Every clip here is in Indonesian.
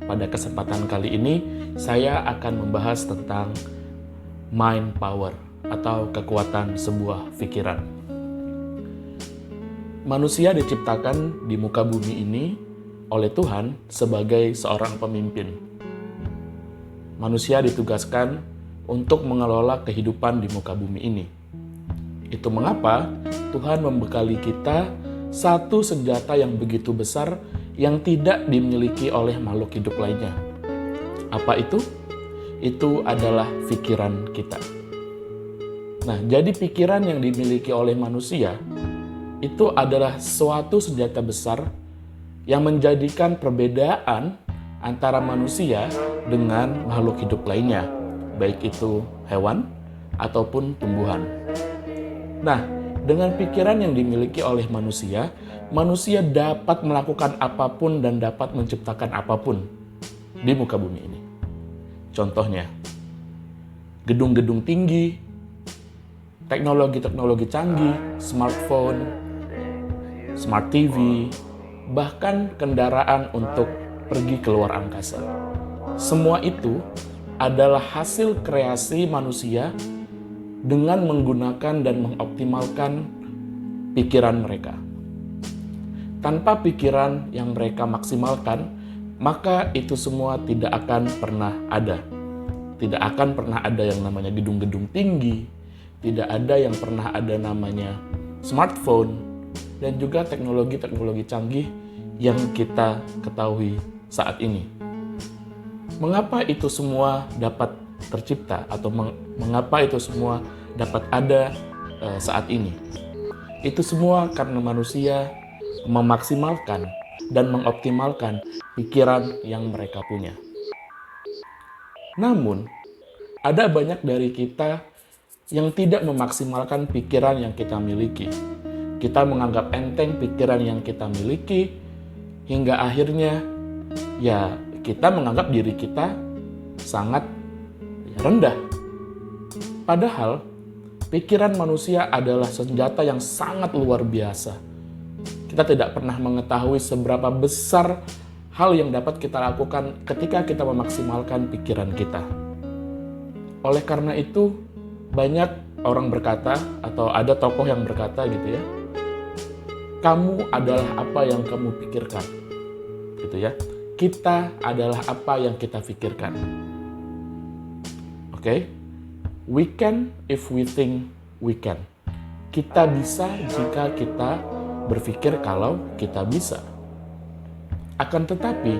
Pada kesempatan kali ini, saya akan membahas tentang mind power atau kekuatan sebuah pikiran. Manusia diciptakan di muka bumi ini oleh Tuhan sebagai seorang pemimpin. Manusia ditugaskan untuk mengelola kehidupan di muka bumi ini. Itu mengapa Tuhan membekali kita satu senjata yang begitu besar yang tidak dimiliki oleh makhluk hidup lainnya. Apa itu? Itu adalah pikiran kita. Nah, jadi pikiran yang dimiliki oleh manusia itu adalah suatu senjata besar yang menjadikan perbedaan antara manusia dengan makhluk hidup lainnya, baik itu hewan ataupun tumbuhan. Nah, dengan pikiran yang dimiliki oleh manusia, manusia dapat melakukan apapun dan dapat menciptakan apapun di muka bumi ini. Contohnya, gedung-gedung tinggi, teknologi-teknologi canggih, smartphone, smart TV, bahkan kendaraan untuk pergi keluar angkasa. Semua itu adalah hasil kreasi manusia dengan menggunakan dan mengoptimalkan pikiran mereka. Tanpa pikiran yang mereka maksimalkan, maka itu semua tidak akan pernah ada. Tidak akan pernah ada yang namanya gedung-gedung tinggi, tidak ada yang pernah ada namanya smartphone, dan juga teknologi-teknologi canggih yang kita ketahui saat ini. Mengapa itu semua dapat tercipta atau mengapa itu semua dapat ada saat ini? Itu semua karena manusia memaksimalkan dan mengoptimalkan pikiran yang mereka punya. Namun, ada banyak dari kita yang tidak memaksimalkan pikiran yang kita miliki. Kita menganggap enteng pikiran yang kita miliki, hingga akhirnya ya kita menganggap diri kita sangat rendah. Padahal, pikiran manusia adalah senjata yang sangat luar biasa. Kita tidak pernah mengetahui seberapa besar hal yang dapat kita lakukan ketika kita memaksimalkan pikiran kita. Oleh karena itu, banyak orang berkata, atau ada tokoh yang berkata gitu ya, kamu adalah apa yang kamu pikirkan. Gitu ya. Kita adalah apa yang kita pikirkan. Oke? We can if we think we can. Kita bisa jika kita berpikir kalau kita bisa. Akan tetapi,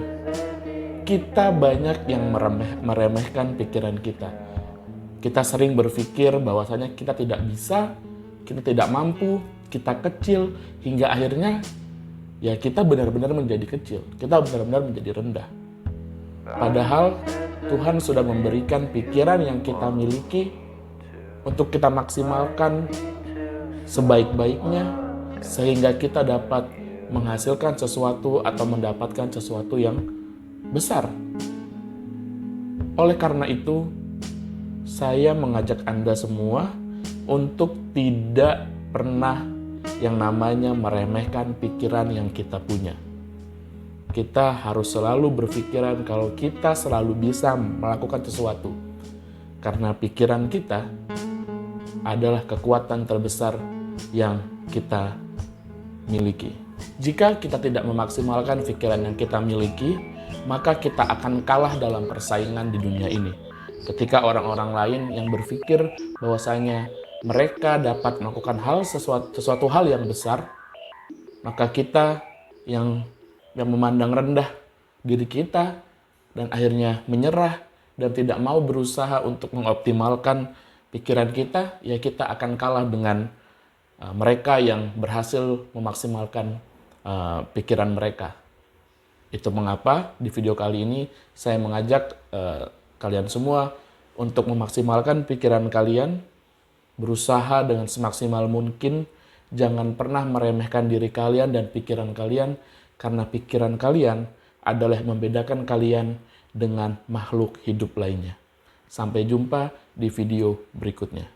kita banyak yang meremehkan pikiran kita. Kita sering berpikir bahwasanya kita tidak bisa, kita tidak mampu, kita kecil, hingga akhirnya ya kita benar-benar menjadi kecil. Kita benar-benar menjadi rendah. Padahal Tuhan sudah memberikan pikiran yang kita miliki untuk kita maksimalkan sebaik-baiknya, sehingga kita dapat menghasilkan sesuatu atau mendapatkan sesuatu yang besar. Oleh karena itu, saya mengajak Anda semua untuk tidak pernah yang namanya meremehkan pikiran yang kita punya. Kita harus selalu berpikiran kalau kita selalu bisa melakukan sesuatu. Karena pikiran kita adalah kekuatan terbesar yang kita miliki. Jika kita tidak memaksimalkan pikiran yang kita miliki, maka kita akan kalah dalam persaingan di dunia ini. Ketika orang-orang lain yang berpikir bahwasanya mereka dapat melakukan sesuatu hal yang besar, maka kita yang memandang rendah diri kita dan akhirnya menyerah dan tidak mau berusaha untuk mengoptimalkan pikiran kita, ya kita akan kalah dengan mereka yang berhasil memaksimalkan pikiran mereka. Itu mengapa di video kali ini saya mengajak kalian semua untuk memaksimalkan pikiran kalian, berusaha dengan semaksimal mungkin, jangan pernah meremehkan diri kalian dan pikiran kalian, karena pikiran kalian adalah yang membedakan kalian dengan makhluk hidup lainnya. Sampai jumpa di video berikutnya.